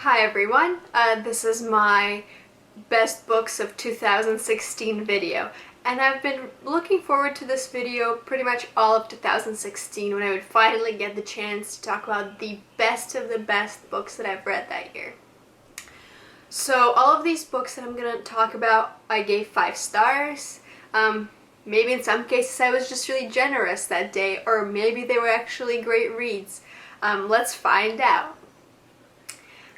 Hi everyone, this is my best books of 2016 video, and I've been looking forward to this video pretty much all of 2016 when I would finally get the chance to talk about the best of the best books that I've read that year. So all of these books that I'm going to talk about I gave 5 stars. Maybe in some cases I was just really generous that day, or maybe they were actually great reads. Let's find out.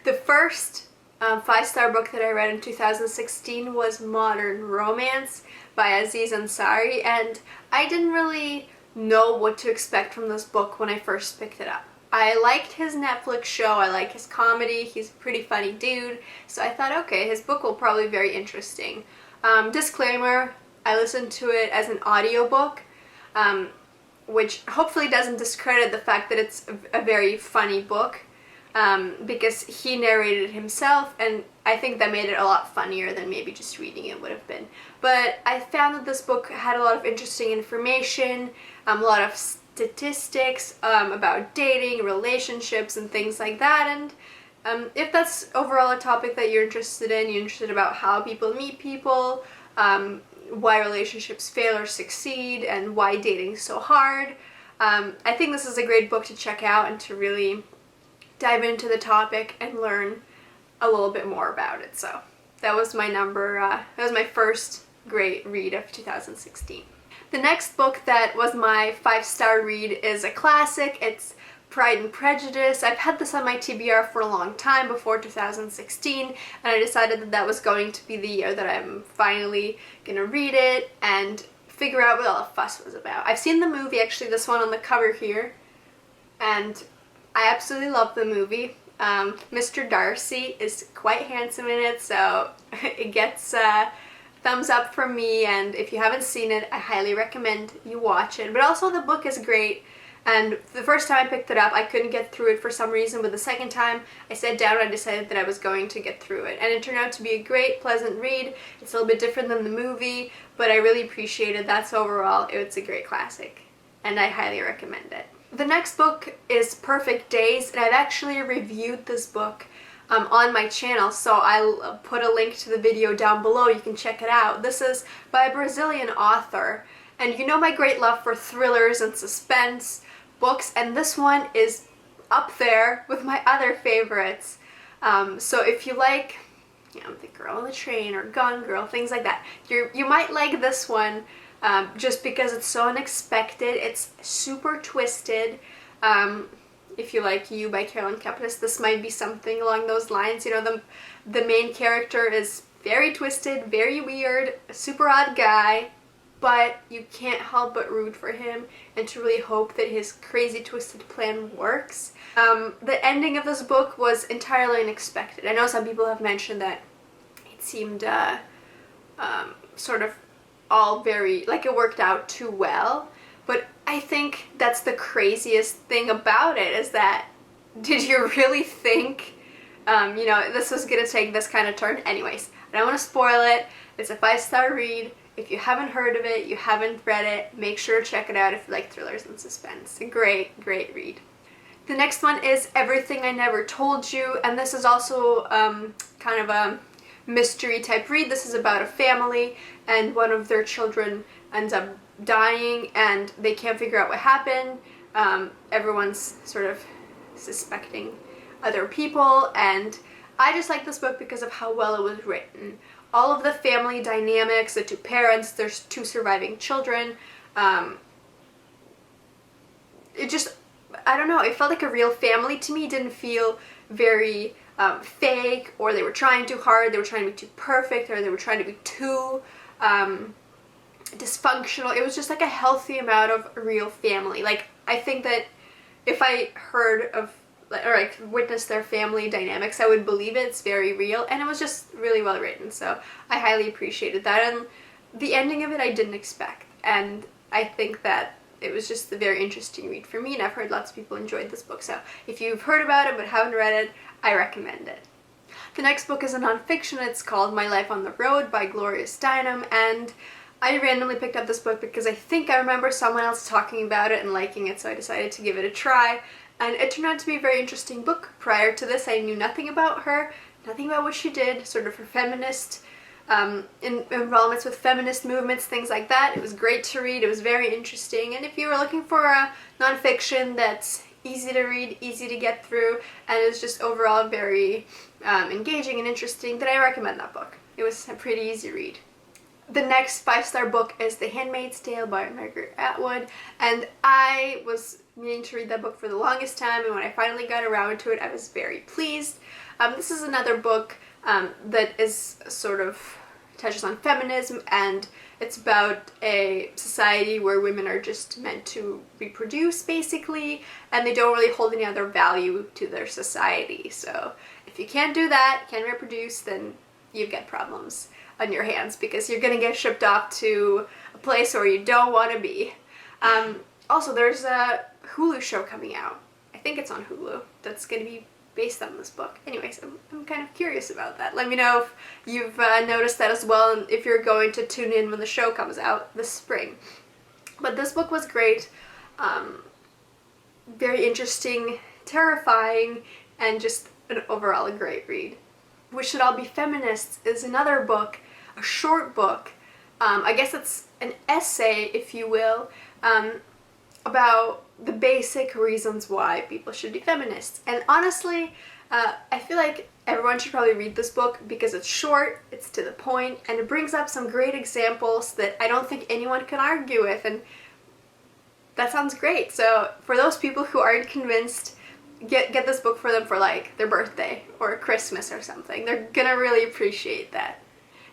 The first 5-star book that I read in 2016 was Modern Romance by Aziz Ansari, and I didn't really know what to expect from this book when I first picked it up. I liked his Netflix show, I like his comedy, he's a pretty funny dude, so I thought, okay, his book will probably be very interesting. Disclaimer, I listened to it as an audiobook, which hopefully doesn't discredit the fact that it's a very funny book. Because he narrated it himself, and I think that made it a lot funnier than maybe just reading it would have been. But I found that this book had a lot of interesting information, a lot of statistics about dating, relationships, and things like that. And if that's overall a topic that you're interested about how people meet people, why relationships fail or succeed, and why dating is so hard, I think this is a great book to check out and to really dive into the topic and learn a little bit more about it. So that was my first great read of 2016. The next book that was my 5-star read is a classic. It's Pride and Prejudice. I've had this on my TBR for a long time before 2016, and I decided that that was going to be the year that I'm finally gonna read it and figure out what all the fuss was about. I've seen the movie, actually, this one on the cover here, and I absolutely love the movie. Mr. Darcy is quite handsome in it, so it gets thumbs up from me, and if you haven't seen it, I highly recommend you watch it. But also the book is great, and the first time I picked it up, I couldn't get through it for some reason, but the second time I sat down and I decided that I was going to get through it. And it turned out to be a great, pleasant read. It's a little bit different than the movie, but I really appreciated that, so overall, it's a great classic, and I highly recommend it. The next book is Perfect Days, and I've actually reviewed this book on my channel, so I'll put a link to the video down below. You can check it out. This is by a Brazilian author, and you know my great love for thrillers and suspense books, and this one is up there with my other favorites. So if you like, The Girl on the Train or Gone Girl, things like that, you might like this one. Just because it's so unexpected, it's super twisted. If you like You by Carolyn Kepnes, this might be something along those lines. You know, the main character is very twisted, very weird, a super odd guy, but you can't help but root for him and to really hope that his crazy twisted plan works. The ending of this book was entirely unexpected. I know some people have mentioned that it seemed sort of all very, like, it worked out too well, but I think that's the craziest thing about it, is that, did you really think, this was gonna take this kind of turn? Anyways, I don't want to spoil it. It's a 5-star read. If you haven't heard of it, you haven't read it, make sure to check it out if you like thrillers and suspense. A great, great read. The next one is Everything I Never Told You, and this is also kind of a mystery type read. This is about a family, and one of their children ends up dying and they can't figure out what happened. Everyone's sort of suspecting other people, and I just like this book because of how well it was written. All of the family dynamics, the 2 parents, there's 2 surviving children. It just, I don't know, it felt like a real family to me. It didn't feel very fake, or they were trying too hard, they were trying to be too perfect, or they were trying to be too dysfunctional. It was just like a healthy amount of real family. Like, I think that if I heard of, or like witnessed their family dynamics, I would believe it. It's very real, and it was just really well written, so I highly appreciated that. And the ending of it I didn't expect, and I think that it was just a very interesting read for me, and I've heard lots of people enjoyed this book, so if you've heard about it but haven't read it, I recommend it. The next book is a nonfiction. It's called My Life on the Road by Gloria Steinem, and I randomly picked up this book because I think I remember someone else talking about it and liking it, so I decided to give it a try. and it turned out to be a very interesting book. Prior to this, I knew nothing about her, nothing about what she did, sort of her feminist involvements with feminist movements, things like that. It was great to read, it was very interesting, and if you were looking for a nonfiction that's easy to read, easy to get through, and is just overall very engaging and interesting, then I recommend that book. It was a pretty easy read. The next 5-star book is The Handmaid's Tale by Margaret Atwood, and I was meaning to read that book for the longest time, and when I finally got around to it, I was very pleased. This is another book that is sort of touches on feminism, and it's about a society where women are just meant to reproduce, basically, and they don't really hold any other value to their society. So if you can't do that, can't reproduce, then you've got problems on your hands, because you're gonna get shipped off to a place where you don't want to be. Also, there's a Hulu show coming out. I think it's on Hulu. That's gonna be based on this book. Anyways, I'm kind of curious about that. Let me know if you've noticed that as well, and if you're going to tune in when the show comes out this spring. But this book was great. Very interesting, terrifying, and just overall a great read. We Should All Be Feminists is another book, a short book. I guess it's an essay, if you will, about the basic reasons why people should be feminists. And honestly, I feel like everyone should probably read this book because it's short, it's to the point, and it brings up some great examples that I don't think anyone can argue with, and that sounds great. So for those people who aren't convinced, get this book for them for like their birthday or Christmas or something. They're gonna really appreciate that.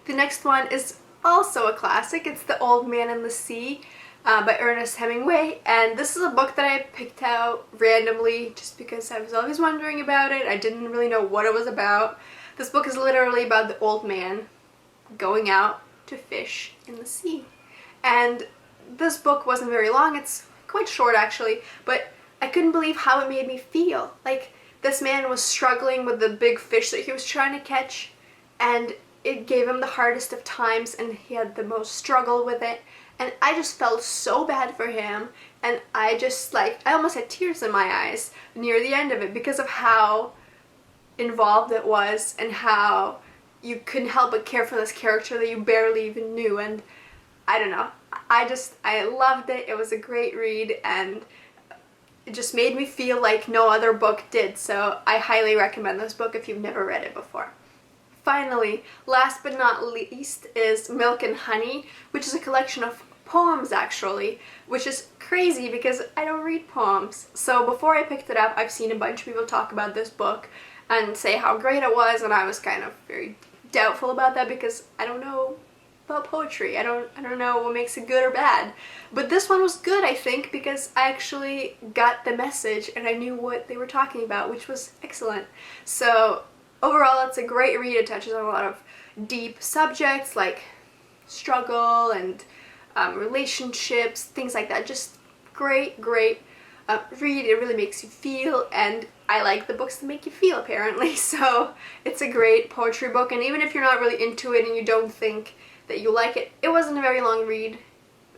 The next one is also a classic. It's The Old Man and the Sea by Ernest Hemingway, and this is a book that I picked out randomly just because I was always wondering about it. I didn't really know what it was about. This book is literally about the old man going out to fish in the sea. And this book wasn't very long. It's quite short actually, but I couldn't believe how it made me feel. Like, this man was struggling with the big fish that he was trying to catch, and it gave him the hardest of times, and he had the most struggle with it. And I just felt so bad for him, and I almost had tears in my eyes near the end of it because of how involved it was and how you couldn't help but care for this character that you barely even knew. And I don't know, I loved it. It was a great read, and it just made me feel like no other book did, so I highly recommend this book if you've never read it before. Finally, last but not least, is Milk and Honey, which is a collection of poems actually, which is crazy because I don't read poems. So before I picked it up, I've seen a bunch of people talk about this book and say how great it was, and I was kind of very doubtful about that because I don't know about poetry. I don't know what makes it good or bad. But this one was good, I think, because I actually got the message and I knew what they were talking about, which was excellent. So overall, it's a great read. It touches on a lot of deep subjects like struggle and relationships, things like that. Just great read. It really makes you feel, and I like the books that make you feel, apparently. So it's a great poetry book, and even if you're not really into it and you don't think that you like it, it wasn't a very long read.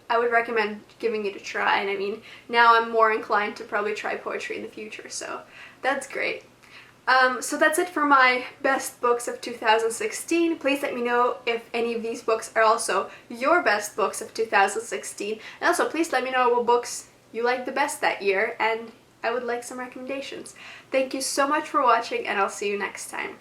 I would recommend giving it a try, and I mean, now I'm more inclined to probably try poetry in the future, so that's great. So that's it for my best books of 2016. Please let me know if any of these books are also your best books of 2016. And also, please let me know what books you liked the best that year, and I would like some recommendations. Thank you so much for watching, and I'll see you next time.